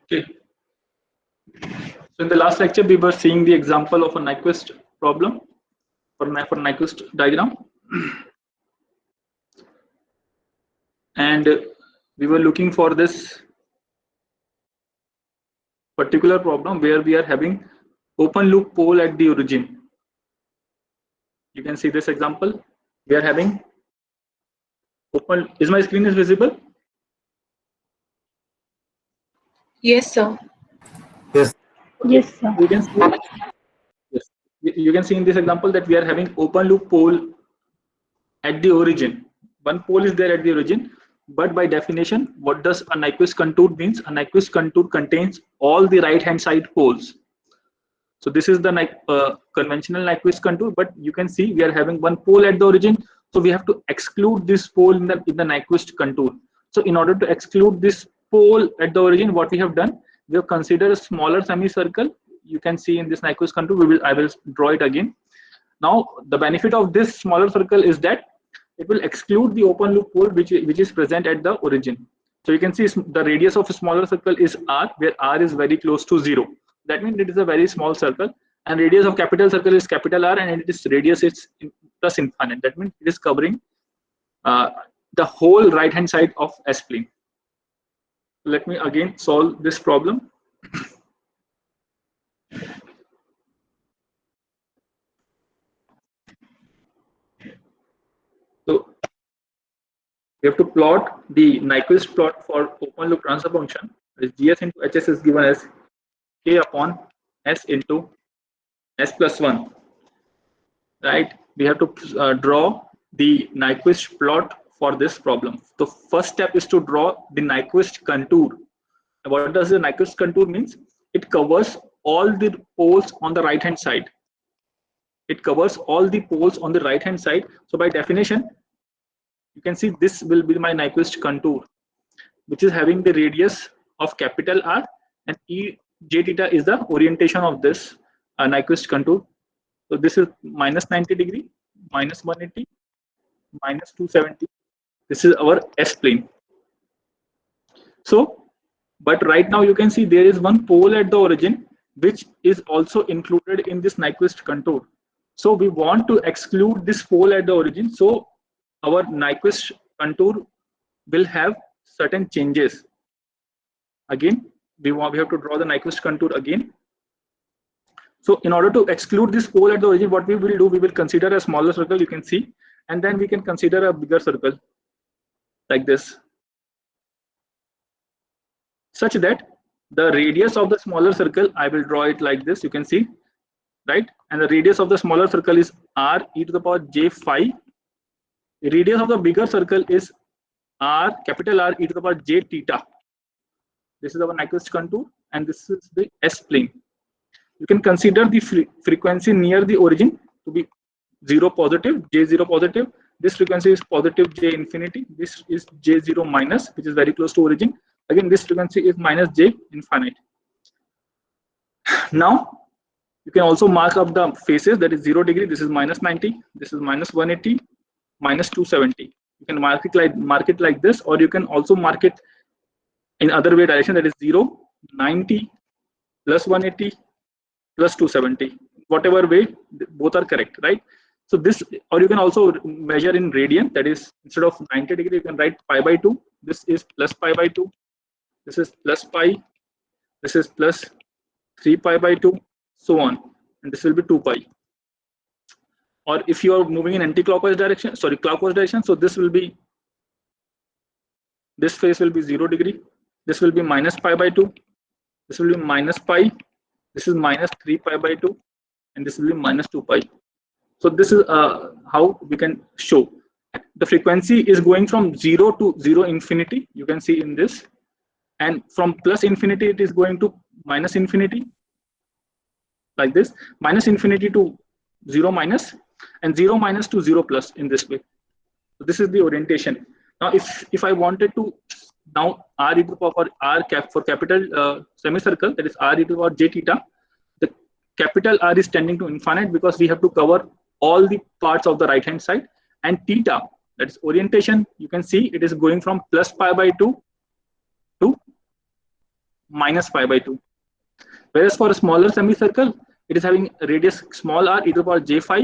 Okay. So in the last lecture, we were seeing the example of a Nyquist problem for Nyquist diagram, and we were looking for this particular problem where we are having open loop pole at the origin. You can see this example. We are having open. Is my screen is visible? Yes, sir. Yes. Yes, sir. You can see. Yes. You can see in this example that we are having open loop pole at the origin. One pole is there at the origin, but by definition, what does a Nyquist contour means? A Nyquist contour contains all the right hand side poles. So this is the conventional Nyquist contour, but you can see we are having one pole at the origin, so we have to exclude this pole in the Nyquist contour. So in order to exclude this pole at the origin, what we have done, we have considered a smaller semicircle. You can see in this Nyquist contour, I will draw it again. Now the benefit of this smaller circle is that it will exclude the open loop pole which is present at the origin. So you can see the radius of a smaller circle is r, where r is very close to 0. That means it is a very small circle, and radius of capital circle is capital R, and its radius is plus infinite. That means it is covering the whole right hand side of S plane. Let me again solve this problem. So we have to plot the Nyquist plot for open loop transfer function. GS into HS is given as K upon S into S plus 1. Right? We have to draw the Nyquist plot for this problem. The first step is to draw the Nyquist contour. What does the Nyquist contour means? It covers all the poles on the right hand side. It covers all the poles on the right hand side. So by definition, you can see this will be my Nyquist contour, which is having the radius of capital R, and E j theta is the orientation of this Nyquist contour. So this is minus 90 degree, minus 180, minus 270. This is our S plane. So, but right now you can see there is one pole at the origin which is also included in this Nyquist contour. So we want to exclude this pole at the origin. So our Nyquist contour will have certain changes. Again, we have to draw the Nyquist contour again. So in order to exclude this pole at the origin, what we will do, we will consider a smaller circle, you can see, and then we can consider a bigger circle like this, such that the radius of the smaller circle, I will draw it like this, you can see, right? And the radius of the smaller circle is r e to the power j phi. The radius of the bigger circle is r, capital R e to the power j theta. This is our Nyquist contour, and this is the S plane. You can consider the frequency near the origin to be 0 positive, j0 positive. This frequency is positive j infinity. This is j0 minus, which is very close to origin. Again, this frequency is minus j infinite. Now, you can also mark up the faces, that is 0 degree. This is minus 90. This is minus 180, minus 270. You can mark it like this, or you can also mark it in other way direction, that is 0, 90, plus 180, plus 270. Whatever way, both are correct, right? So this, or you can also measure in radian, that is instead of 90 degree, you can write pi by 2. This is plus pi by 2. This is plus pi. This is plus 3 pi by 2, so on. And this will be 2 pi. Or if you are moving in anti-clockwise direction, sorry, clockwise direction, so this will be, this face will be 0 degree. This will be minus pi by 2. This will be minus pi. This is minus 3 pi by 2. And this will be minus 2 pi. So this is how we can show. The frequency is going from 0 to 0 infinity. You can see in this. And from plus infinity, it is going to minus infinity. Like this. Minus infinity to 0 minus. And 0 minus to 0 plus in this way. So this is the orientation. Now, if I wanted to, now r e to the power r cap for capital semicircle, that is r e to the power j theta, the capital R is tending to infinite because we have to cover all the parts of the right hand side, and theta, that is orientation, you can see it is going from plus pi by 2 to minus pi by 2. Whereas for a smaller semicircle, it is having radius small r e to the power j phi,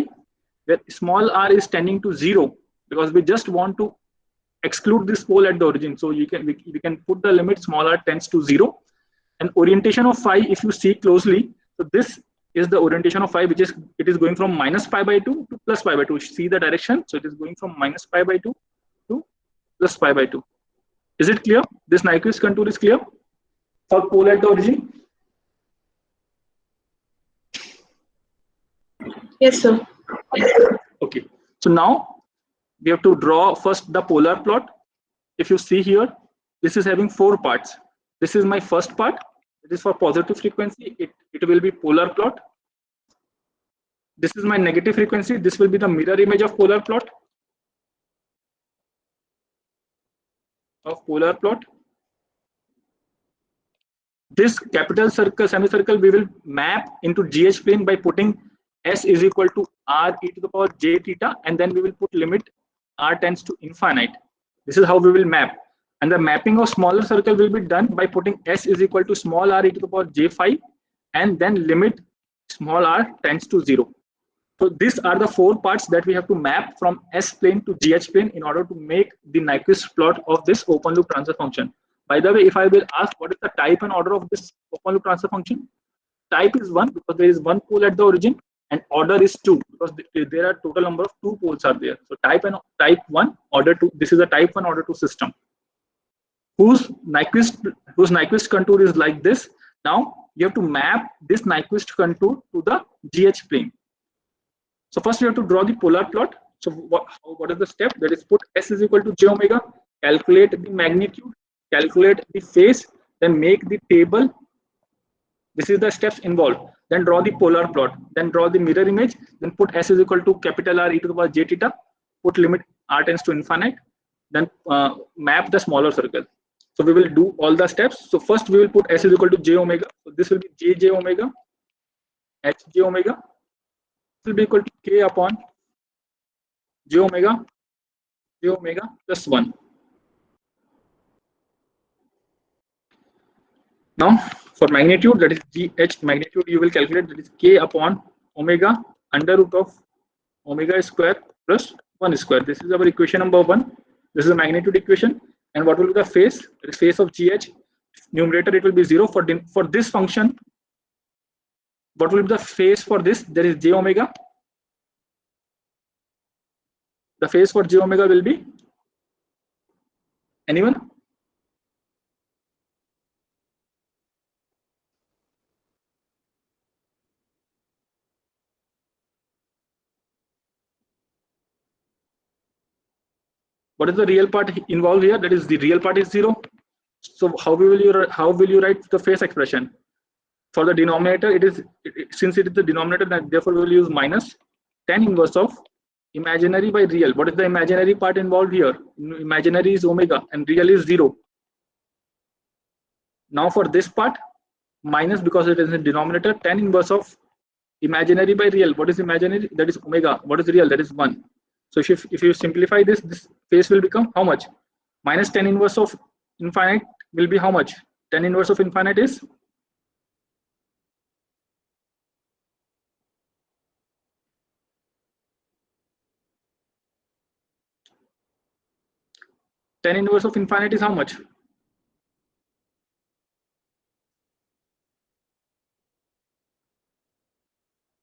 where small r is tending to 0 because we just want to exclude this pole at the origin. So we can put the limit small r tends to 0. And orientation of phi, if you see closely, so this is the orientation of phi, which is it is going from minus pi by 2 to plus pi by 2. See the direction? So it is going from minus pi by 2 to plus pi by 2. Is it clear? This Nyquist contour is clear for pole at the origin? Yes, sir. Okay. So now we have to draw first the polar plot. If you see here, this is having 4 parts. This is my first part. It is for positive frequency. It will be polar plot. This is my negative frequency. This will be the mirror image of polar plot. This capital circle, semicircle, we will map into GH plane by putting S is equal to R e to the power j theta, and then we will put limit R tends to infinite. This is how we will map. And the mapping of smaller circle will be done by putting S is equal to small r e to the power j phi, and then limit small r tends to 0. So these are the 4 parts that we have to map from S plane to GH plane in order to make the Nyquist plot of this open loop transfer function. By the way, if I will ask what is the type and order of this open loop transfer function, type is 1 because there is 1 pole at the origin, and order is 2 because there are total number of 2 poles are there. So type 1, order 2. This is a type 1 order 2 system whose Nyquist contour is like this. Now you have to map this Nyquist contour to the GH plane. So first we have to draw the polar plot. So what is the step? That is, put S is equal to j omega, calculate the magnitude, calculate the phase, then make the table. This is the steps involved. Then draw the polar plot, then draw the mirror image, then put S is equal to capital R e to the power j theta, put limit R tends to infinite, then map the smaller circle. So we will do all the steps. So first we will put S is equal to j omega. So this will be j omega, h j omega will be equal to k upon j omega plus 1. Now for magnitude, that is gh magnitude, you will calculate, that is k upon omega under root of omega square plus 1 square. This is our equation number 1. This is the magnitude equation. And what will be the phase? That is phase of gh. Numerator, it will be 0 for this function. What will be the phase for this? There is j omega. The phase for j omega will be, anyone? What is the real part involved here? That is, the real part is 0. So how will you write the phase expression? For the denominator, since it is the denominator, that therefore we will use minus tan inverse of imaginary by real. What is the imaginary part involved here? Imaginary is omega and real is 0. Now for this part, minus, because it is in denominator, tan inverse of imaginary by real. What is imaginary? That is omega. What is real? That is 1. So if you simplify this phase will become how much? Minus tan inverse of infinite will be how much? Tan inverse of infinite is tan inverse of infinite is how much?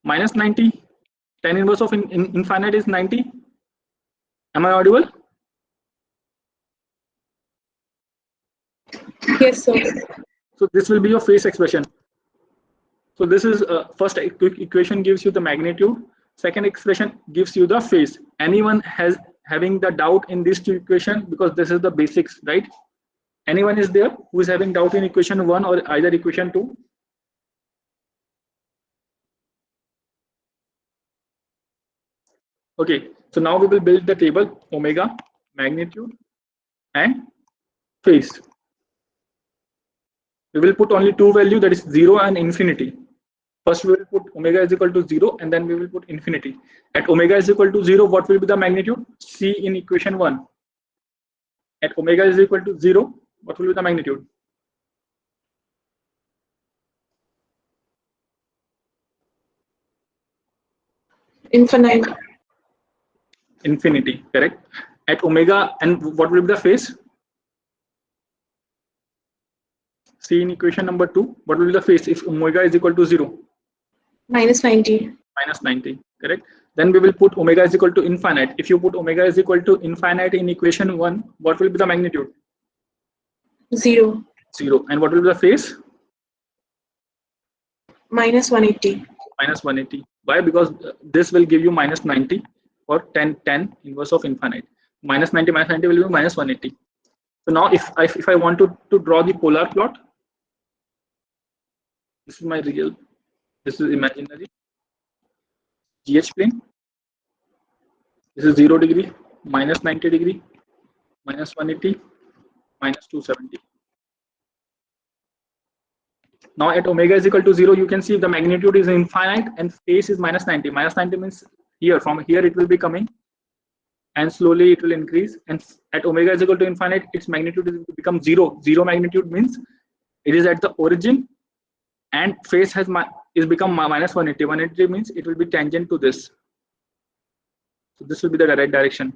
Minus 90. Tan inverse of infinite is 90. Am I audible? Yes, sir. So this will be your phase expression. So this is first equation gives you the magnitude. Second expression gives you the phase. Anyone having the doubt in these two equations, because this is the basics, right? Anyone is there who is having doubt in equation 1 or either equation 2? Okay, so now we will build the table omega, magnitude, and phase. We will put only 2 values, that is 0 and infinity. First we will put omega is equal to 0 and then we will put infinity. At omega is equal to 0, what will be the magnitude? See in equation 1. At omega is equal to 0, what will be the magnitude? Infinite. Infinity, correct. At omega, and what will be the phase? See in equation number 2, what will be the phase if omega is equal to 0? Minus 90. Minus 90, correct. Then we will put omega is equal to infinite. If you put omega is equal to infinite in equation 1, what will be the magnitude? 0. 0. And what will be the phase? Minus 180. Minus 180. Why? Because this will give you minus 90 or 10 inverse of infinite. Minus 90 will be minus 180. So now if I want to draw the polar plot, this is my real, this is imaginary GH plane. This is 0 degree, minus 90 degree, minus 180, minus 270. Now at omega is equal to 0, you can see the magnitude is infinite and phase is minus 90. Minus 90 means here, from here it will be coming and slowly it will increase, and at omega is equal to infinite, its magnitude is become 0. 0 magnitude means it is at the origin and phase has is become minus 180. 180 means it will be tangent to this. So this will be the right direction.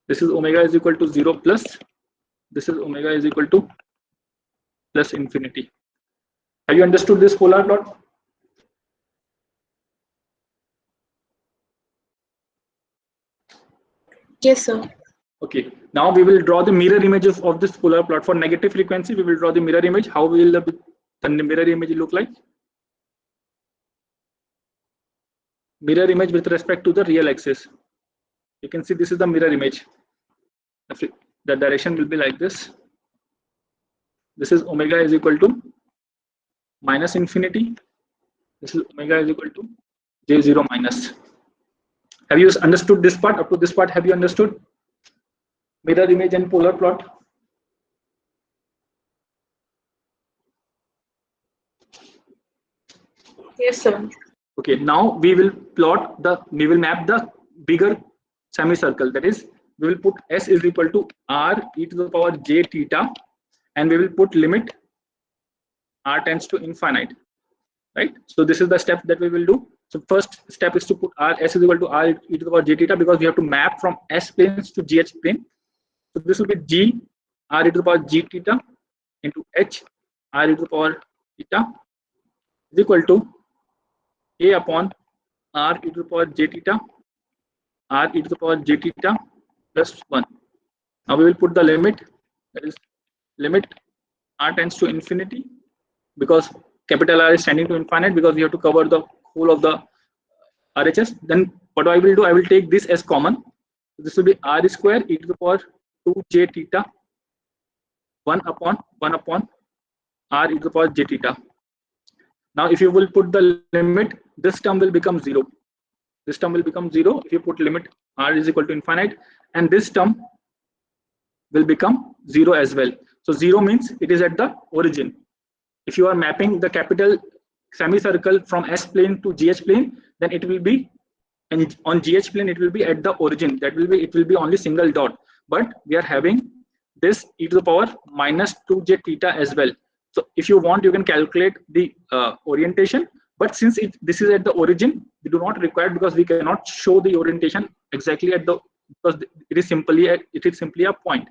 This is omega is equal to 0 plus, this is omega is equal to plus infinity. Have you understood this polar plot? Yes, sir. Okay, now we will draw the mirror images of this polar plot. For negative frequency, we will draw the mirror image. How will the mirror image look like? Mirror image with respect to the real axis. You can see this is the mirror image. The direction will be like this. This is omega is equal to minus infinity. This is omega is equal to J0 minus. Have you understood this part? Up to this part, have you understood? Mirror image and polar plot. Yes, sir. Okay, now we will map the bigger semicircle. That is, we will put S is equal to R e to the power j theta, and we will put limit R tends to infinite. Right? So this is the step that we will do. So first step is to put S is equal to R e to the power j theta, because we have to map from S planes to GH plane. So this will be G R e to the power G theta into H R e to the power theta is equal to A upon R e to the power j theta R e to the power j theta plus 1. Now we will put the limit, that is limit R tends to infinity, because capital R is tending to infinite, because we have to cover the whole of the RHS. Then what I will do, I will take this as common. This will be R square e to the power 2j theta 1 upon R e to the power j theta. Now if you will put the limit, this term will become 0. This term will become 0 if you put limit R is equal to infinite, and this term will become 0 as well. So 0 means it is at the origin. If you are mapping the capital semicircle from S plane to GH plane, then it will be, and on GH plane it will be at the origin. That will be, it will be only single dot. But we are having this e to the power minus 2j theta as well. So if you want, you can calculate the orientation. But since this is at the origin, we do not require, because we cannot show the orientation exactly at the, because it is simply a point.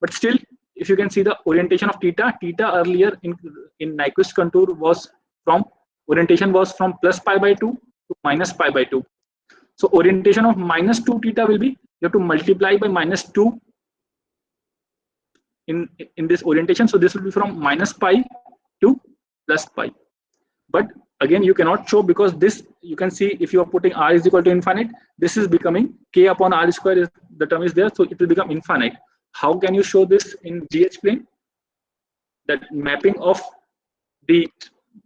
But still, if you can see the orientation of theta earlier in Nyquist contour was from, orientation was from plus pi by 2 to minus pi by 2. So orientation of minus 2 theta will be, you have to multiply by minus 2 in this orientation. So this will be from minus pi to plus pi. But again, you cannot show, because this, you can see if you are putting R is equal to infinite, this is becoming K upon R square, is the term is there, so it will become infinite. How can you show this in GH plane? That mapping of the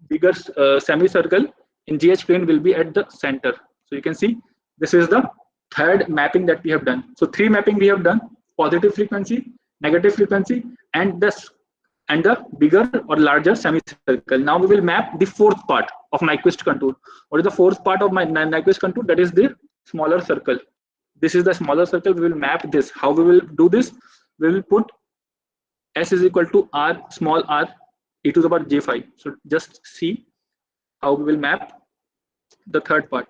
bigger semicircle in GH plane will be at the center. So you can see this is the third mapping that we have done. So 3 mapping we have done: positive frequency, negative frequency, and the bigger or larger semicircle. Now we will map the 4th part of Nyquist contour. What is the 4th part of my Nyquist contour? That is the smaller circle. This is the smaller circle. We will map this. How we will do this? We will put S is equal to R small r e to the power j5. So just see, how we will map the third part,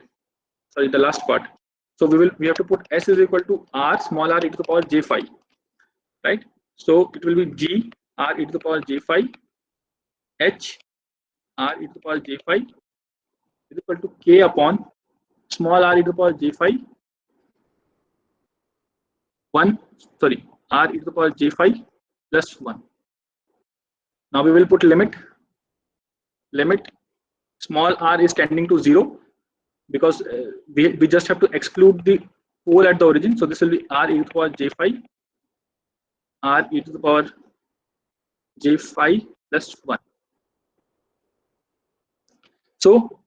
sorry, the last part. So we have to put S is equal to R, small r e to the power j phi, right? So it will be G R e to the power j phi, H R e to the power j phi is equal to K upon small r e to the power j phi 1, sorry, R e to the power j phi plus 1. Now we will put limit small r is tending to 0, because we just have to exclude the pole at the origin. So this will be R e to the power j phi, R e to the power j phi plus 1. So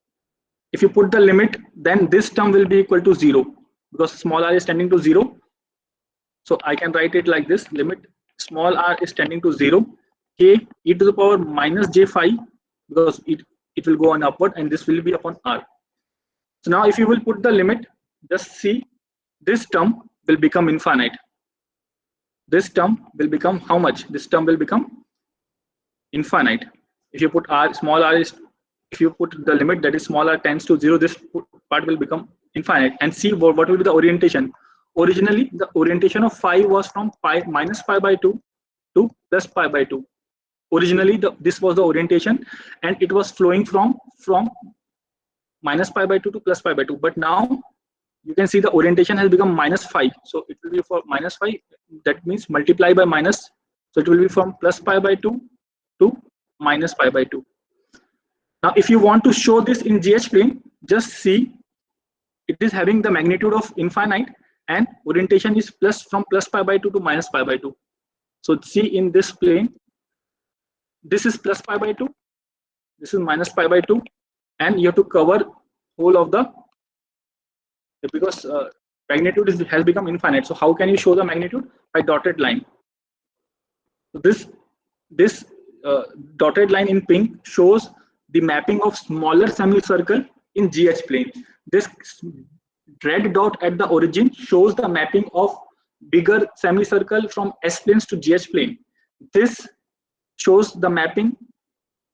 if you put the limit, then this term will be equal to 0, because small r is tending to 0. So I can write it like this: limit small r is tending to 0, K e to the power minus j phi, because it will go on upward, and this will be upon r. So now if you will put the limit, just see, this term will become infinite. This term will become how much? This term will become infinite. If you put r, small r is, if you put the limit, that is small r tends to 0, this part will become infinite. And see what will be the orientation. Originally the orientation of phi was from pi minus pi by 2 to plus pi by 2. Originally this was the orientation, and it was flowing from minus pi by 2 to plus pi by 2. But now you can see the orientation has become minus phi, so it will be for minus phi, that means multiply by minus, so it will be from plus pi by 2 to minus pi by 2. Now if you want to show this in GH plane, just see, it is having the magnitude of infinite, and orientation is from plus pi by 2 to minus pi by 2. So see, in this plane, this is plus pi by 2, this is minus pi by 2, and you have to cover whole of the, because magnitude has become infinite. So how can you show the magnitude? By dotted line. So this dotted line in pink shows the mapping of smaller semicircle in GH plane. This red dot at the origin shows the mapping of bigger semicircle from S planes to GH plane. This shows the mapping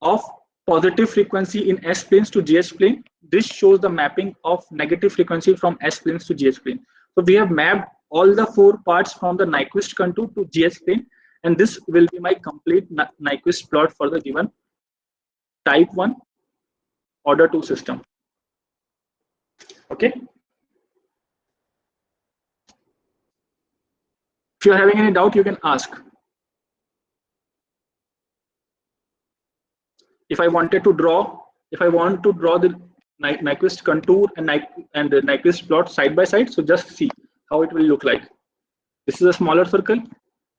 of positive frequency in S planes to GH plane. This shows the mapping of negative frequency from S planes to GH plane. So we have mapped all the 4 parts from the Nyquist contour to GH plane, and this will be my complete Nyquist plot for the given type 1 order 2 system. Okay. If you are having any doubt, you can ask. If I want to draw the Nyquist contour and the Nyquist plot side by side, so just see how it will look like. This is a smaller circle,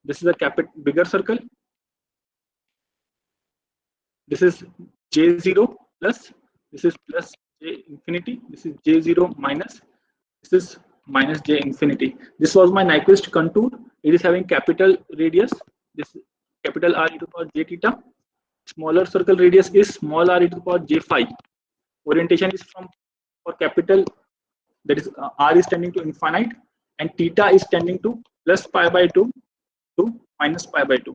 this is a bigger circle, this is J0 plus, this is plus J infinity, this is J0 minus, this is minus J infinity. This was my Nyquist contour. It is having capital radius, this capital R e to the power j theta. Smaller circle radius is small r e to the power j phi. Orientation is for capital, that is r is tending to infinite, and theta is tending to plus pi by 2 to minus pi by 2.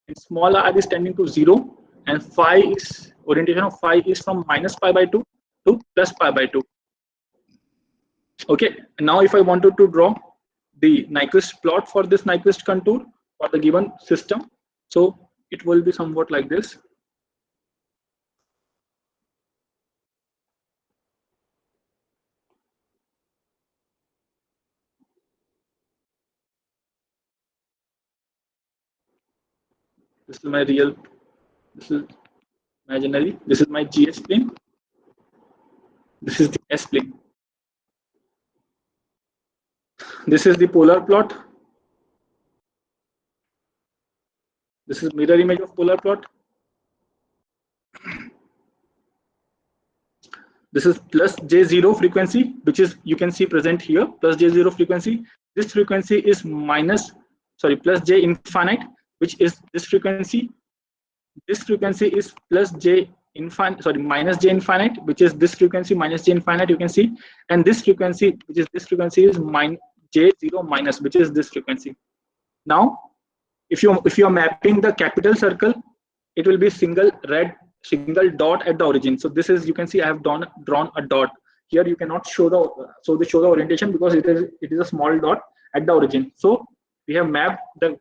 And small r is tending to 0, and phi is, orientation of phi is from minus pi by 2 to plus pi by 2. Okay, now if I wanted to draw the Nyquist plot for this Nyquist contour for the given system, so it will be somewhat like this. This is my real, this is imaginary, this is my GH plane, this is the S plane. This is the polar plot. This is mirror image of polar plot. This is plus J0 frequency, which is, you can see present here, plus J0 frequency. This frequency is plus J infinite, which is this frequency. This frequency is plus J infinite, minus J infinite, which is this frequency minus J infinite, you can see. And this frequency, which is this frequency, is J0 minus, which is this frequency. Now, if you are mapping the capital circle, it will be single red single dot at the origin. So this is, you can see I have drawn a dot here. You cannot show the show the orientation because it is a small dot at the origin. So we have mapped the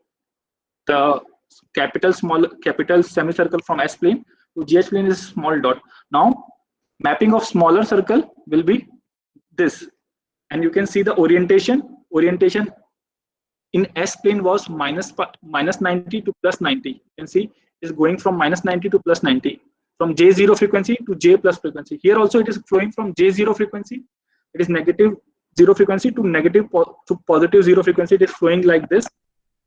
capital semicircle from S plane to GH plane is small dot. Now mapping of smaller circle will be this, and you can see the orientation in S plane was minus 90 to plus 90. You can see is going from minus 90 to plus 90, from J0 frequency to J plus frequency. Here also it is flowing from J0 frequency, it is negative 0 frequency to positive 0 frequency. It is flowing like this,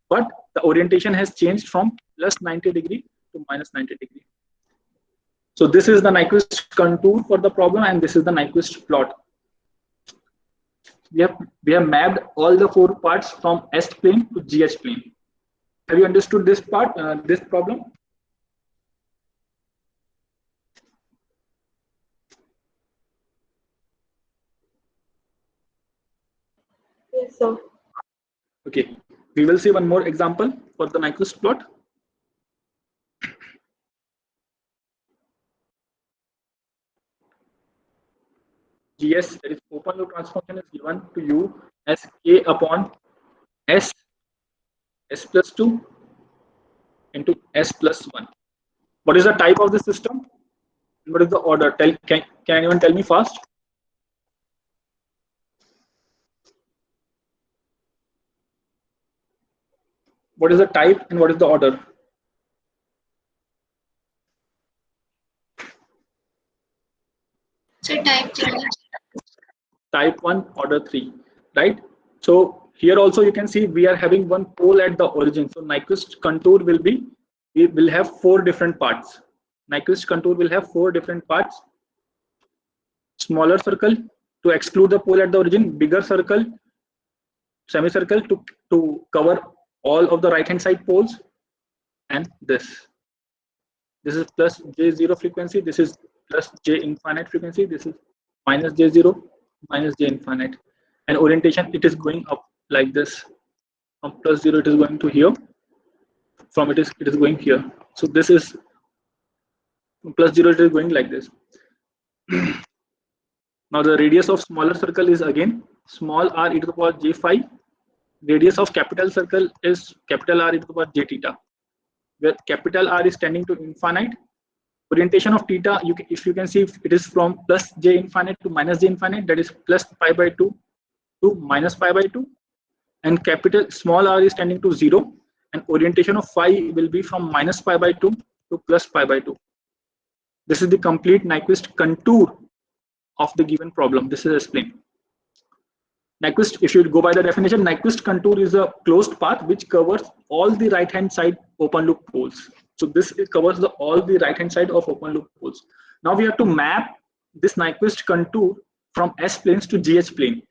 but the orientation has changed from plus 90 degree to minus 90 degree. So this is the Nyquist contour for the problem, and this is the Nyquist plot. We have mapped all the 4 parts from S plane to GH plane. Have you understood this part, this problem? Yes, sir. Okay, we will see one more example for the Nyquist plot. GS, that is open loop transformation, is given to you as K upon S plus 2 into S plus 1. What is the type of the system? What is the order? Can anyone tell me fast? What is the type and what is the order? So type 3. Type 1, order 3, right? So here also you can see we are having one pole at the origin. So Nyquist contour we will have 4 different parts. Nyquist contour will have 4 different parts. Smaller circle to exclude the pole at the origin, bigger circle, semicircle to cover all of the right hand side poles, and this is plus J0 frequency, this is plus J infinite frequency, this is minus J0, minus J infinite, and orientation it is going up like this. From plus 0 it is going to here, from it is going here. So this is from plus 0 it is going like this. Now the radius of smaller circle is again small r e to the power j phi. Radius of capital circle is capital R e to the power j theta, where capital R is tending to infinite. Orientation of theta, if you can see, it is from plus j infinite to minus j infinite, that is plus pi by 2 to minus pi by 2, and capital small r is tending to 0, and orientation of phi will be from minus pi by 2 to plus pi by 2. This is the complete Nyquist contour of the given problem. This is explained. Nyquist, if you go by the definition, Nyquist contour is a closed path which covers all the right hand side open loop poles. So this covers all the right hand side of open loop poles. Now we have to map this Nyquist contour from S planes to GH plane.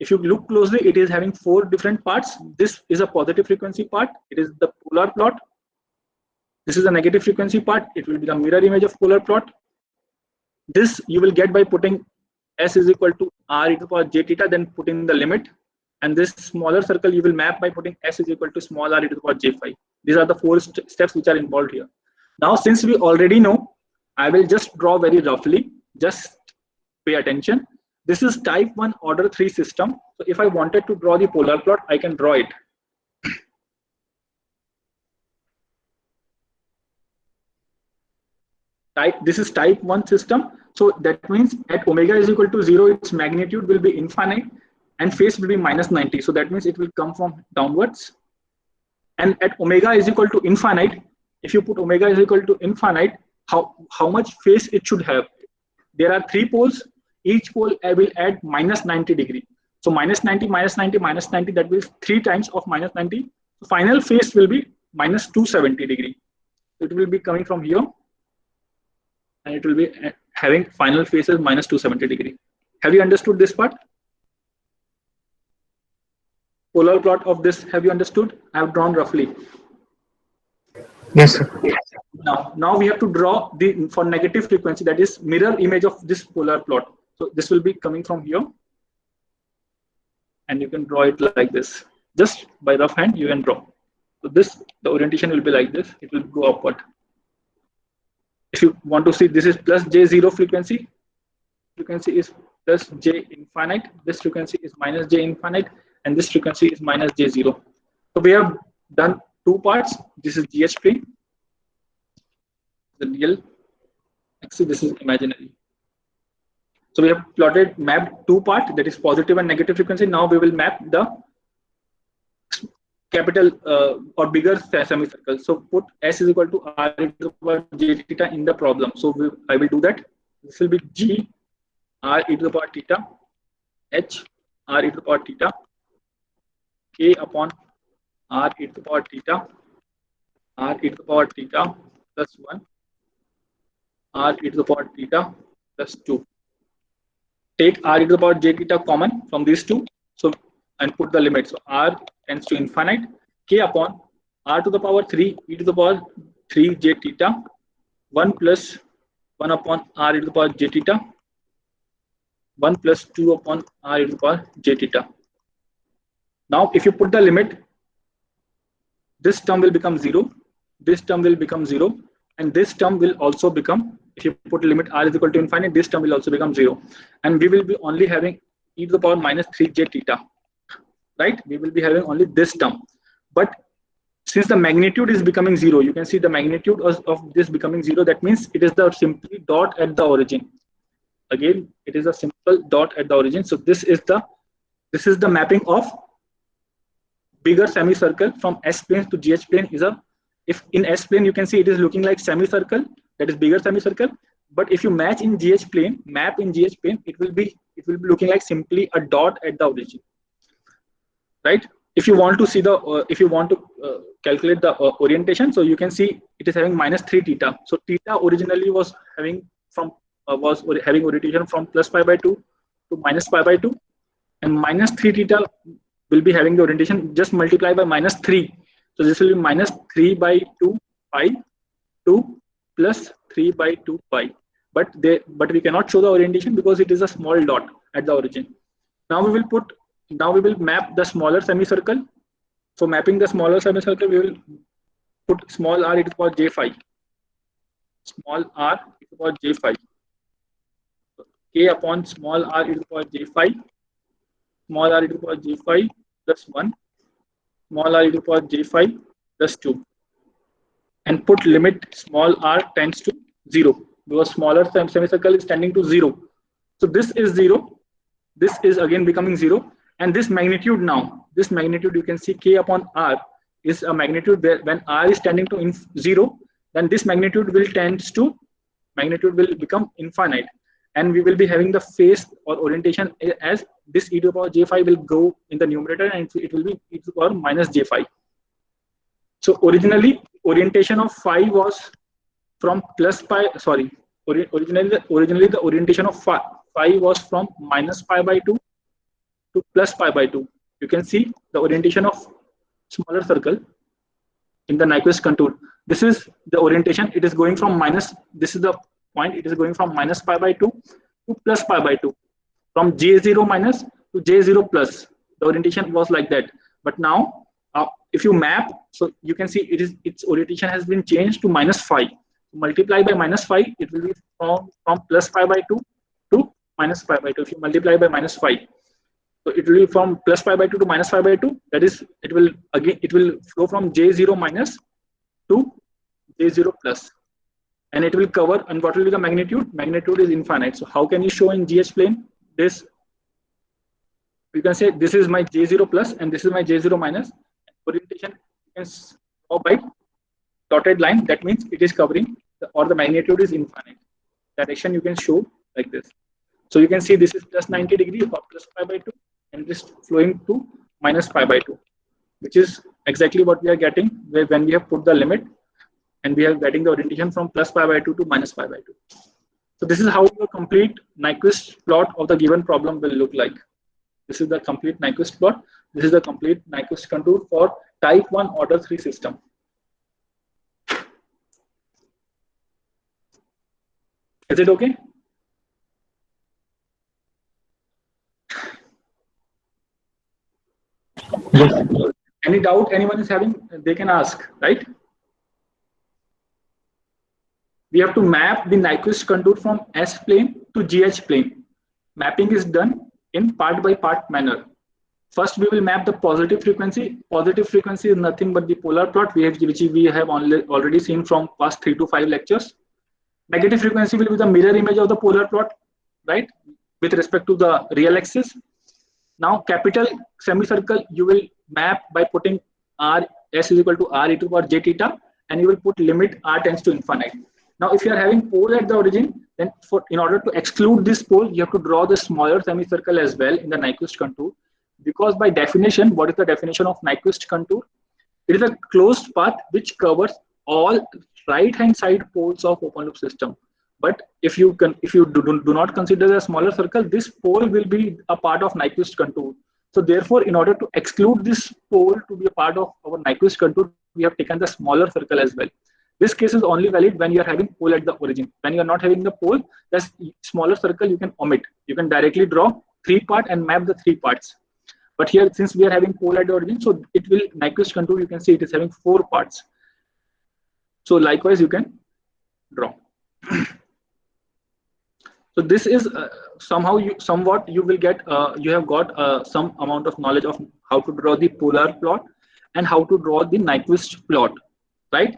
If you look closely, it is having 4 different parts. This is a positive frequency part, it is the polar plot. This is a negative frequency part, it will be the mirror image of polar plot. This you will get by putting S is equal to R e to the power j theta, then putting the limit, and this smaller circle you will map by putting S is equal to small r e to the power j phi. These are the 4 steps which are involved here. Now since we already know, I will just draw very roughly, just pay attention. This is type 1 order 3 system. So if I wanted to draw the polar plot, I can draw it. This is type 1 system. So that means at omega is equal to 0, its magnitude will be infinite and phase will be minus 90. So that means it will come from downwards. And at omega is equal to infinite, if you put omega is equal to infinite, how much phase it should have? There are 3 poles. Each pole will add minus 90 degree. So minus 90, minus 90, minus 90, that means 3 times of minus 90. So final phase will be minus 270 degree. It will be coming from here, and it will be having final phase is minus 270 degree. Have you understood this part? Polar plot of this, have you understood? I have drawn roughly. Yes, sir. Now we have to draw for negative frequency, that is mirror image of this polar plot. So this will be coming from here, and you can draw it like this. Just by rough hand you can draw. So the orientation will be like this. It will go upward. If you want to see, this is plus J0 frequency. Frequency is plus J infinite. This frequency is minus J infinite, and this frequency is minus J0. So we have done two parts. This is GH plane, the real axis. This is imaginary. So we have mapped two parts, that is positive and negative frequency. Now we will map the capital or bigger semicircle. So put S is equal to R e to the power j theta in the problem. So I will do that. This will be G R e to the power theta H R e to the power theta K upon R e to the power theta R e to the power theta plus 1 R e to the power theta plus 2. Take R e to the power j theta common from these two. So and put the limit. So R tends to infinite. K upon R to the power 3 e to the power 3 j theta 1 plus 1 upon R e to the power j theta 1 plus 2 upon R e to the power j theta. Now if you put the limit, this term will become 0, this term will become 0, and this term will also become, if you put limit R is equal to infinite, this term will also become 0, and we will be only having e to the power minus 3 j theta, right? We will be having only this term. But since the magnitude is becoming 0, you can see the magnitude of this becoming 0. That means it is the simply dot at the origin. Again, it is a simple dot at the origin. So this is the mapping of bigger semicircle from S plane to GH plane. If in S plane you can see it is looking like semicircle, that is bigger semicircle. But if you match in GH plane, map in GH plane, it will be looking like simply a dot at the origin, right? If you want to see calculate the orientation, so you can see it is having minus 3 theta. So theta originally was having orientation from plus pi by 2 to minus pi by 2, and minus 3 theta will be having the orientation just multiply by minus 3. So this will be minus 3 by 2 pi 2 plus 3 by 2 pi. But we cannot show the orientation because it is a small dot at the origin. Now we will map the smaller semicircle. So mapping the smaller semicircle, we will put small r e to the power j phi. Small r e to the power j phi. K upon small r e to the power j phi. Small r e to the power j phi plus 1. Small r e to the power j phi plus 2. And put limit small r tends to 0, because smaller semicircle is tending to 0. So this is 0. This is again becoming 0. And this magnitude you can see K upon R is a magnitude where when R is tending to 0, then this magnitude will become infinite. And we will be having the phase or orientation as this e to the power j phi will go in the numerator, and it will be e to the power minus j phi. So originally orientation of phi was from plus pi, originally the orientation of phi was from minus pi by 2 to plus pi by 2. You can see the orientation of smaller circle in the Nyquist contour. This is the orientation. It is going from minus, this is the point, it is going from minus pi by 2 to plus pi by 2. From J0 minus to J0 plus. The orientation was like that. But now, if you map, so you can see its orientation has been changed to minus phi. Multiply by minus phi, it will be from plus pi by 2 to minus pi by 2. If you multiply by minus phi, so it will be from plus pi by 2 to minus pi by 2. That is, it will flow from J0 minus to J0 plus, and it will cover. And what will be the magnitude? Magnitude is infinite. So how can you show in GH plane this? You can say this is my J0 plus and this is my J0 minus. Orientation you can draw by dotted line. That means it is covering or the magnitude is infinite. Direction you can show like this. So you can see this is plus 90 degree or plus pi by 2, and this flowing to minus pi by 2, which is exactly what we are getting when we have put the limit, and we are getting the orientation from plus pi by 2 to minus pi by 2. So this is how the complete Nyquist plot of the given problem will look like. This is the complete Nyquist plot. This is the complete Nyquist contour for type 1 order 3 system. Is it okay? Yes. Any doubt anyone is having, they can ask, right? we have to map the Nyquist contour from S plane to GH plane. Mapping is done in part by part manner. First, we will map the positive frequency. Positive frequency is nothing but the polar plot, which we have already seen from past 3 to 5 lectures. Negative frequency will be the mirror image of the polar plot, right, with respect to the real axis. Now, capital semicircle, you will map by putting r s is equal to r e to the power j theta, and you will put limit r tends to infinite. Now, if you are having pole at the origin, then in order to exclude this pole, you have to draw the smaller semicircle as well in the Nyquist contour. Because by definition, what is the definition of Nyquist contour? It is a closed path which covers all right-hand side poles of open loop system. But if you do not consider the smaller circle, this pole will be a part of Nyquist contour. So therefore, in order to exclude this pole to be a part of our Nyquist contour, we have taken the smaller circle as well. This case is only valid when you are having pole at the origin. When you are not having the pole, the smaller circle you can omit. You can directly draw 3 parts and map the 3 parts. But here, since we are having pole at the origin, so it will Nyquist contour, you can see it is having 4 parts. So likewise, you can draw. So this is somewhat you will get, you have got some amount of knowledge of how to draw the polar plot and how to draw the Nyquist plot, right?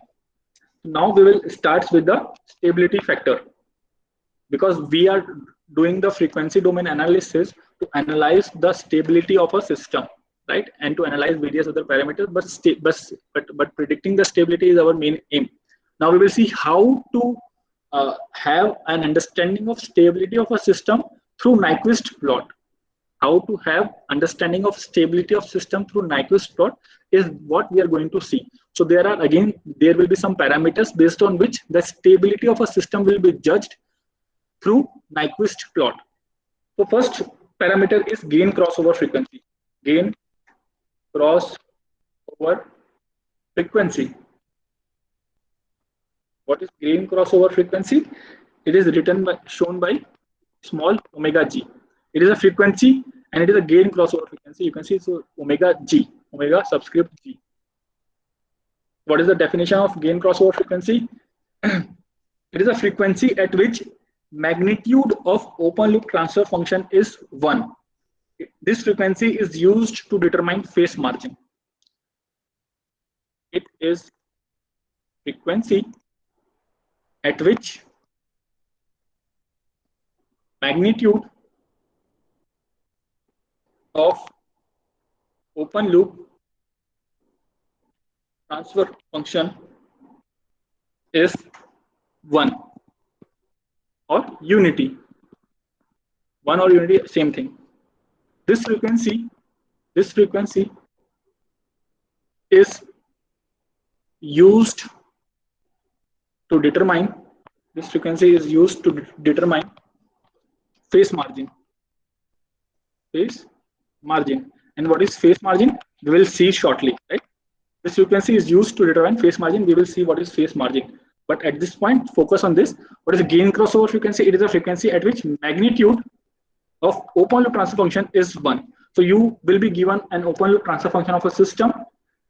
Now we will start with the stability factor, because we are doing the frequency domain analysis to analyze the stability of a system, right, and to analyze various other parameters. But predicting the stability is our main aim. Now we will see how to have an understanding of stability of a system through Nyquist plot. How to have understanding of stability of system through Nyquist plot is what we are going to see. So there will be some parameters based on which the stability of a system will be judged through Nyquist plot. So first parameter is gain crossover frequency. Gain crossover frequency. What is gain crossover frequency? It is shown by small omega g. It is a frequency and it is a gain crossover frequency. You can see, so omega g, omega subscript g. What is the definition of gain crossover frequency? It is a frequency at which magnitude of open loop transfer function is 1. This frequency is used to determine phase margin. It is frequency at which magnitude of open loop transfer function is 1 or unity. 1 or unity, same thing. This frequency is used to determine, phase margin. And what is phase margin? We will see shortly, right? This frequency is used to determine phase margin. We will see what is phase margin. But at this point, focus on this. What is the gain crossover frequency? It is a frequency at which magnitude of open loop transfer function is 1. So you will be given an open loop transfer function of a system,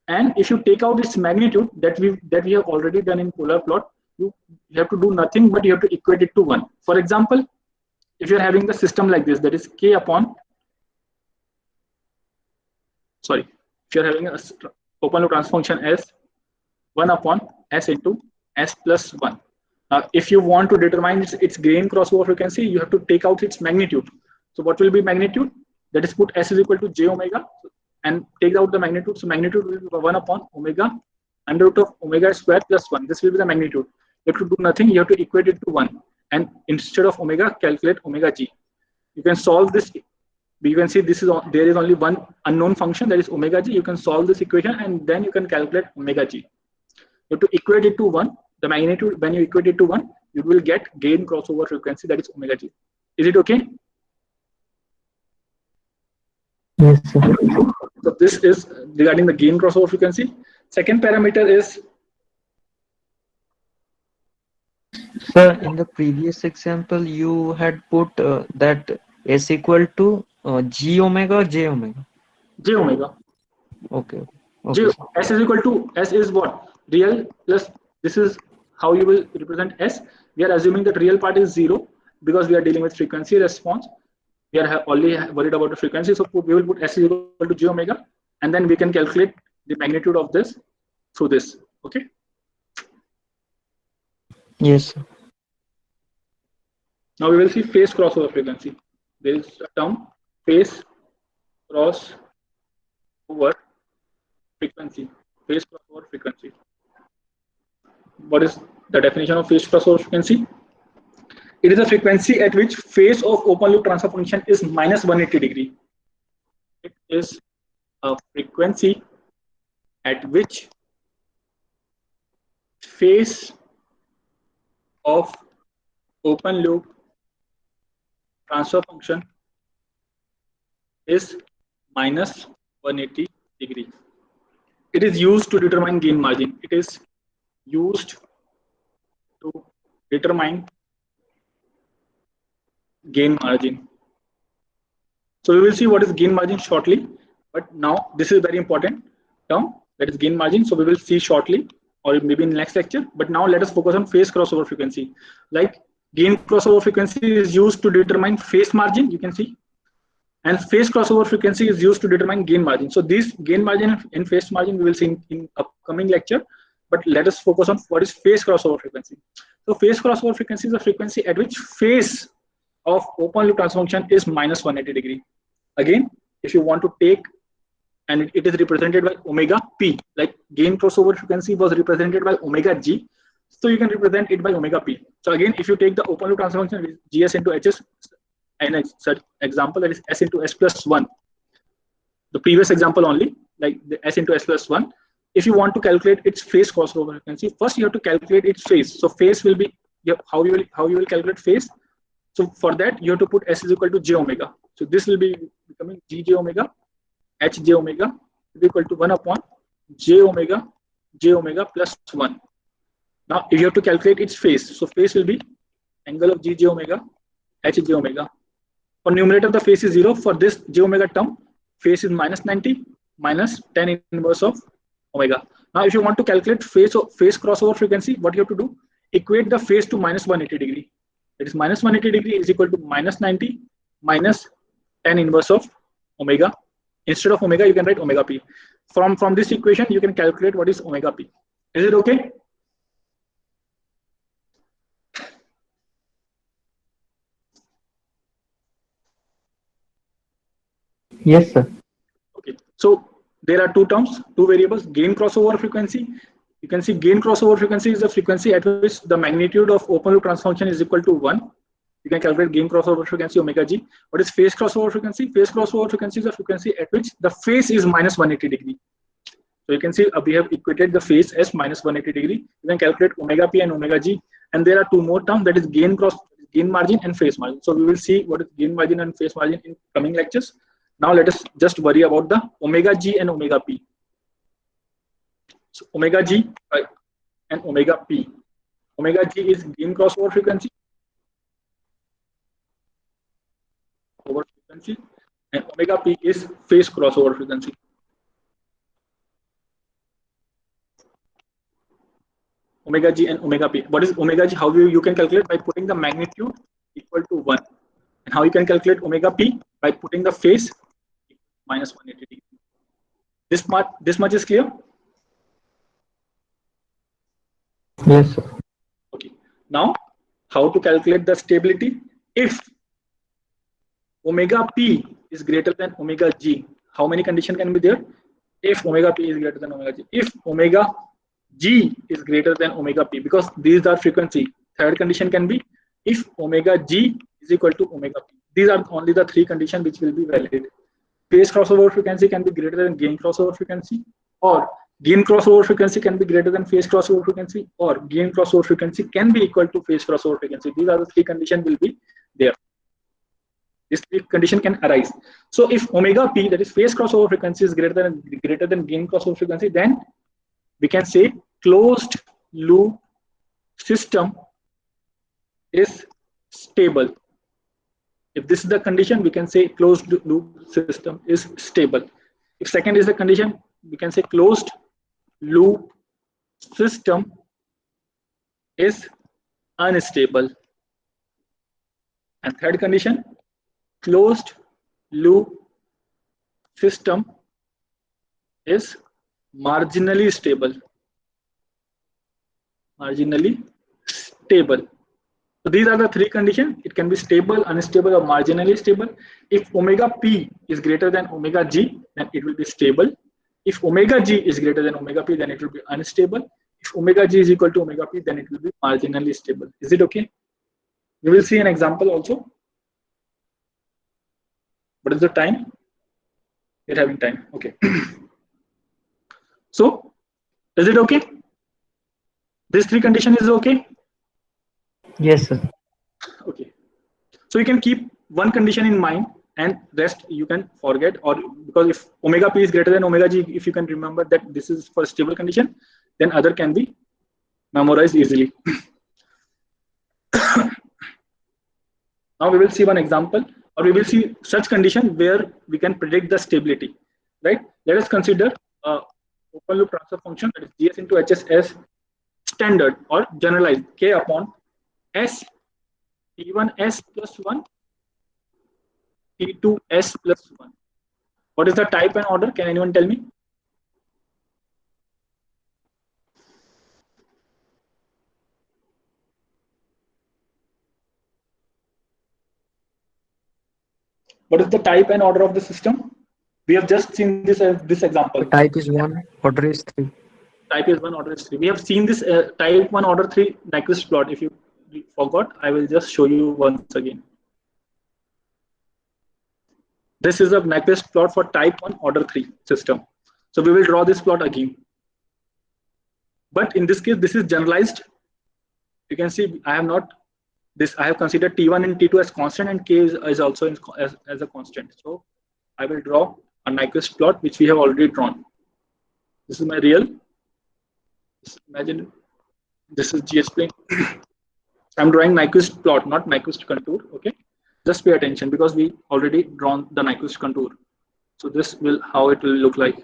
and if you take out its magnitude that we have already done in polar plot, you have to do nothing but you have to equate it to 1. For example, if you are having the system like this, that is k upon, sorry, if you are having a open loop transfer function as 1 upon s into s plus 1. Now, if you want to determine its gain crossover frequency, you have to take out its magnitude. So what will be magnitude? That is, put s is equal to j omega and take out the magnitude. So magnitude will be 1 upon omega under root of omega square plus 1. This will be the magnitude. You have to do nothing. You have to equate it to 1. And instead of omega, calculate omega g. You can solve this. You can see there is only one unknown function, that is omega g. You can solve this equation and then you can calculate omega g. You have to equate it to 1. The magnitude, when you equate it to 1, you will get gain crossover frequency, that is omega g. Is it okay? Yes, sir. So this is regarding the gain crossover frequency. Second parameter is, Sir, in the previous example, you had put that S equal to G omega or J omega? j omega. Okay. S is equal to, S is what? Real plus, this is how you will represent S? We are assuming that real part is 0 because we are dealing with frequency response. We are only worried about the frequency, so we will put S is equal to j omega, and then we can calculate the magnitude of this through this. Okay. Yes, sir. Now we will see phase crossover frequency. There is a term phase crossover frequency. Phase crossover frequency. What is the definition of phase crossover frequency? It is a frequency at which phase of open loop transfer function is minus 180 degree. It is a frequency at which phase of open loop transfer function is minus 180 degree. It is used to determine gain margin. It is used to determine gain margin. So we will see what is gain margin shortly, but now this is a very important term, that is gain margin. So we will see shortly, or maybe in the next lecture, but now let us focus on phase crossover frequency. Like gain crossover frequency is used to determine phase margin, you can see, and phase crossover frequency is used to determine gain margin. So this gain margin and phase margin we will see in upcoming lecture, but let us focus on what is phase crossover frequency. So phase crossover frequency is a frequency at which phase of open loop transfer function is minus 180 degree. Again, if you want to take, and it is represented by omega p, like gain crossover frequency was represented by omega g, so you can represent it by omega p. So again, if you take the open loop transfer function with gs into hs, and such example, that is s into s plus 1, the previous example only, like the s into s plus 1, if you want to calculate its phase crossover frequency, first you have to calculate its phase. So phase will be, how you will calculate phase. So for that you have to put s is equal to j omega. So this will be becoming g j omega, h j omega is equal to 1 upon j omega plus 1. Now if you have to calculate its phase, so phase will be angle of g j omega, h j omega. For numerator the phase is 0. For this j omega term, phase is minus 90 minus tan inverse of omega. Now if you want to calculate phase crossover frequency, what you have to do? Equate the phase to minus 180 degree. It is minus 180 degree is equal to minus 90 minus tan inverse of omega. Instead of omega, you can write omega p. From this equation, you can calculate what is omega p. Is it okay? Yes, sir. Okay. So there are two terms, two variables, gain crossover frequency. You can see gain crossover frequency is the frequency at which the magnitude of open loop transfer function is equal to 1. You can calculate gain crossover frequency omega g. What is phase crossover frequency? Phase crossover frequency is the frequency at which the phase is minus 180 degree. So you can see we have equated the phase as minus 180 degree. You can calculate omega p and omega g. And there are two more terms, that is gain margin and phase margin. So we will see what is gain margin and phase margin in coming lectures. Now let us just worry about the omega g and omega p. So omega g and omega p. Omega g is gain crossover frequency, and omega p is phase crossover frequency. Omega g and omega p. What is omega g? How you can calculate? By putting the magnitude equal to 1. And how you can calculate omega p? By putting the phase minus 180 degree. This much is clear? Yes, sir. Okay. Now, how to calculate the stability? If omega p is greater than omega g, how many conditions can be there? If omega p is greater than omega g. If omega g is greater than omega p, because these are frequency. Third condition can be if omega g is equal to omega p. These are only the three conditions which will be valid. Phase crossover frequency can be greater than gain crossover frequency, or gain crossover frequency can be greater than phase crossover frequency, or gain crossover frequency can be equal to phase crossover frequency. These are the three conditions will be there. This condition can arise. So if omega p, that is phase crossover frequency, is greater than gain crossover frequency, then we can say closed loop system is stable. If this is the condition, we can say closed loop system is stable. If second is the condition, we can say closed loop system is unstable. And third condition, closed loop system is marginally stable. Marginally stable. So these are the three conditions. It can be stable, unstable, or marginally stable. If omega p is greater than omega g, then it will be stable. If omega g is greater than omega p, then it will be unstable. If omega g is equal to omega p, then it will be marginally stable. Is it okay? We will see an example also. What is the time? We're having time. Okay. So, is it okay? This three condition is okay? Yes, sir. Okay. So you can keep one condition in mind and rest you can forget, or because if omega p is greater than omega g, if you can remember that this is for stable condition, then other can be memorized easily. Now we will see one example, or we will see such condition where we can predict the stability, right? Let us consider open loop transfer function, that is GS into HS, as standard or generalized K upon S T1S plus 1 T2S plus 1. What is the type and order? Can anyone tell me? What is the type and order of the system? We have just seen this example. Type is 1, order is 3. Type is 1, order is 3. We have seen this type 1, order 3 Nyquist plot. If you forgot, I will just show you once again. This is a Nyquist plot for type 1, order 3 system. So we will draw this plot again. But in this case, this is generalized. You can see I have not this. I have considered T1 and T2 as constant, and K is also as a constant. So I will draw a Nyquist plot which we have already drawn. This is my real. Imagine this is GS plane. I'm drawing Nyquist plot, not Nyquist contour. Okay, just pay attention because we already drawn the Nyquist contour. So this will how it will look like.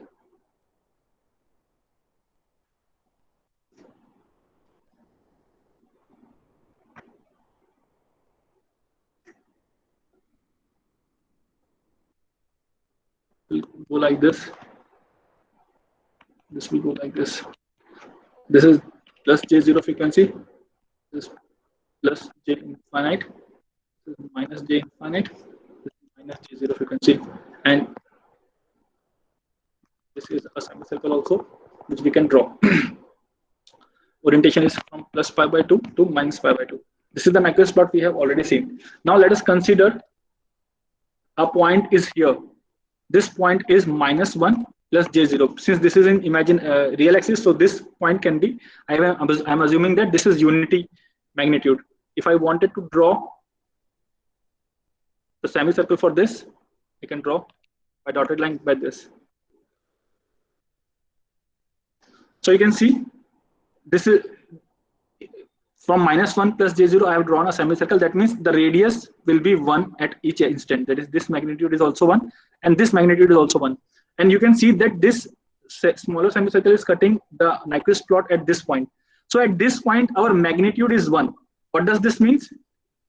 Will go like this. This will go like this. This is plus J0 frequency. This plus J infinite. This is minus J infinite. This is minus J0 frequency. And this is a semicircle also, which we can draw. Orientation is from plus pi by 2 to minus pi by 2. This is the Nyquist plot we have already seen. Now let us consider a point is here. This point is minus 1 plus J0. Since this is in real axis, so this point can be, I'm assuming that this is unity magnitude. If I wanted to draw the semicircle for this, I can draw a dotted line by this. So you can see this is from minus 1 plus J0. I have drawn a semicircle. That means the radius will be 1 at each instant. That is, this magnitude is also 1, and this magnitude is also 1. And you can see that this smaller semicircle is cutting the Nyquist plot at this point. So at this point, our magnitude is 1. What does this mean?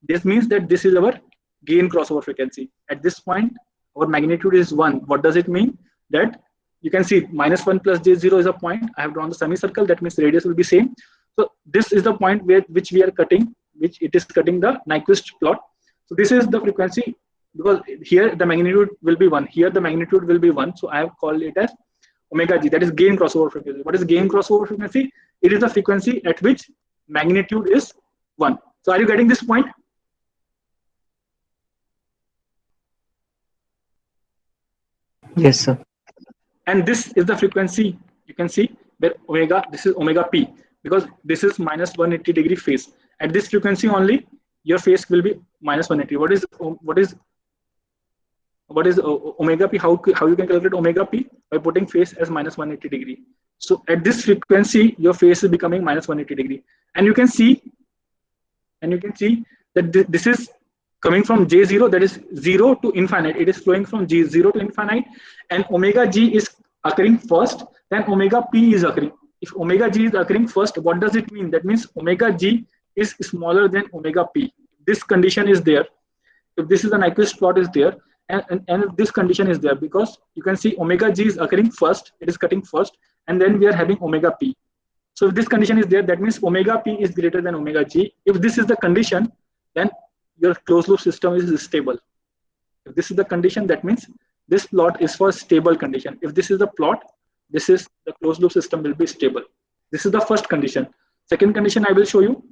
This means that this is our gain crossover frequency. At this point, our magnitude is 1. What does it mean? That you can see minus 1 plus J0 is a point. I have drawn the semicircle. That means radius will be same. So this is the point which we are cutting, which it is cutting the Nyquist plot. So this is the frequency, because here the magnitude will be 1. Here the magnitude will be 1. So I have called it as omega g. That is gain crossover frequency. What is gain crossover frequency? It is the frequency at which magnitude is 1. So are you getting this point? Yes, sir. And this is the frequency you can see where omega, this is omega p, because this is minus 180 degree phase. At this frequency only, your phase will be minus 180. What is omega p? How you can calculate omega p? By putting phase as minus 180 degree. So at this frequency, your phase is becoming minus 180 degree, and you can see that this is coming from J0, that is 0 to infinite. It is flowing from J0 to infinite, and omega g is occurring first, then omega p is occurring. if omega g is occurring first, what does it mean? That means omega g is smaller than omega p. This condition is there. If this is an Nyquist plot is there, and if this condition is there, because you can see omega g is occurring first, it is cutting first, and then we are having omega p. So if this condition is there, that means omega p is greater than omega g. If this is the condition, then your closed loop system is stable. If this is the condition, that means this plot is for stable condition. If this is the plot, this is the closed loop system will be stable. This is the first condition. Second condition I will show you.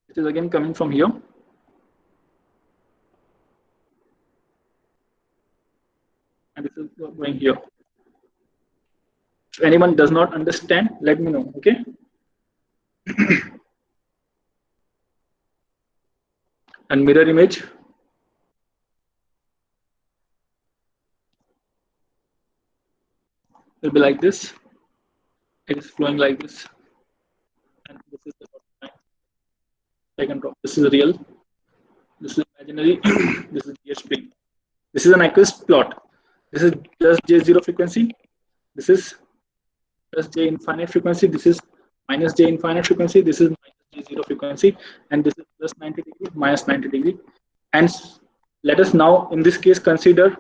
It is again coming from here. And this is going here. If anyone does not understand, let me know, okay? And mirror image. Will be like this. It is flowing like this. And this is the line. I can draw. This is real. This is imaginary. This is GHP. This is a Nyquist plot. This is plus J0 frequency. This is plus J infinite frequency. This is minus J infinite frequency. This is minus J0 frequency. And this is plus 90 degree, minus 90 degree. And let us now, in this case, consider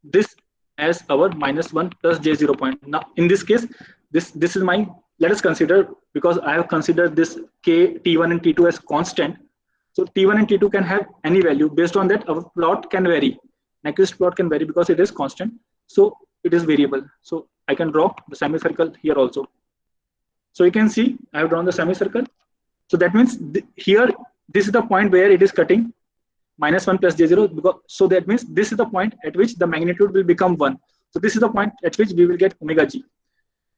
this as our -1 plus J0 point. Now, in this case, this is my, let us consider, because I have considered this K, T1 and T2 as constant. So T1 and T2 can have any value. Based on that, our plot can vary. Nyquist plot can vary because it is constant. So it is variable. So I can draw the semicircle here also. So you can see I have drawn the semicircle. So that means here, this is the point where it is cutting -1 plus J0. Because, so that means this is the point at which the magnitude will become 1. So this is the point at which we will get omega g.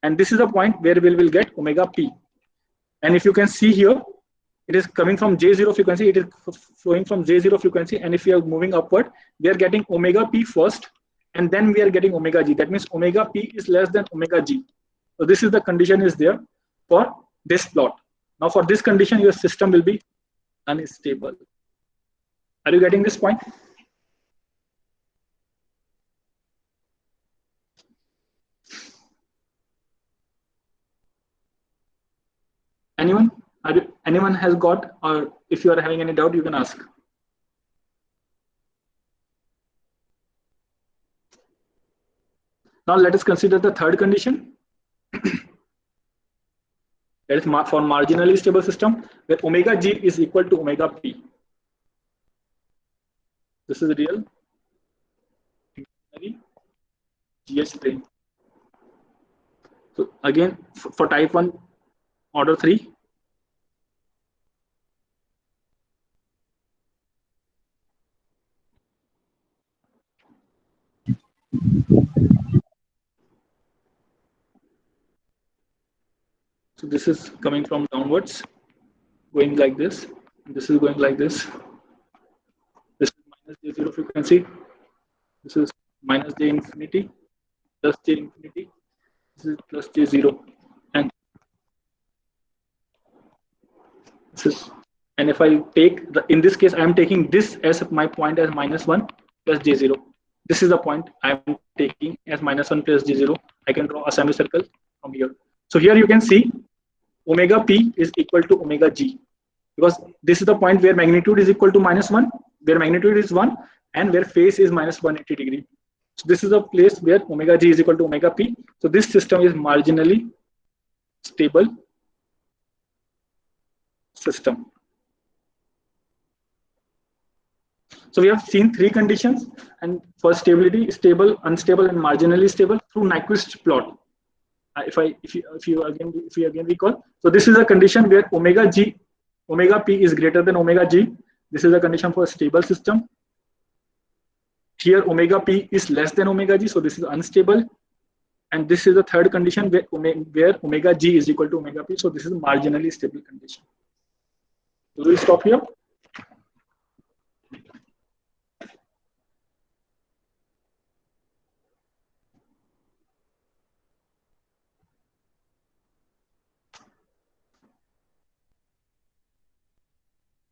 And this is the point where we will get omega p. And if you can see here, it is coming from J0 frequency, it is flowing from J0 frequency, and if we are moving upward, we are getting omega p first, and then we are getting omega g. That means omega p is less than omega g. So this is the condition is there for this plot. Now for this condition, your system will be unstable. Are you getting this point? Anyone? Anyone has got, or if you are having any doubt, you can ask. Now let us consider the third condition. That is for marginally stable system, where omega g is equal to omega p. This is real. GH plane. So again, for type 1, order 3. So this is coming from downwards, going like this. And this is going like this. This is minus J0 frequency. This is minus J infinity, plus J infinity. This is plus J0. And this is, and if I take, in this case, I am taking this as my point as -1 plus J0. This is the point I am taking as -1 plus J0. I can draw a semicircle from here. So here you can see omega p is equal to omega g, because this is the point where magnitude is equal to -1, where magnitude is 1, and where phase is -180 degree. So this is a place where omega g is equal to omega p. So this system is marginally stable system. So we have seen 3 conditions, and for stability, stable, unstable, and marginally stable through Nyquist plot. If you again recall, so this is a condition where omega p is greater than omega g. This is a condition for a stable system. Here omega p is less than omega g, so this is unstable. And this is the third condition where omega g is equal to omega p, so this is a marginally stable condition. So we'll stop here.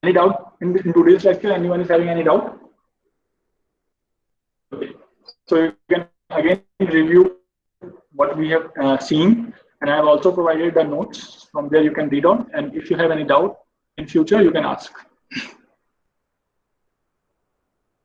Any doubt in today's lecture? Anyone is having any doubt? Okay. So you can again review what we have seen, and I have also provided the notes from there you can read on. And if you have any doubt in future, you can ask.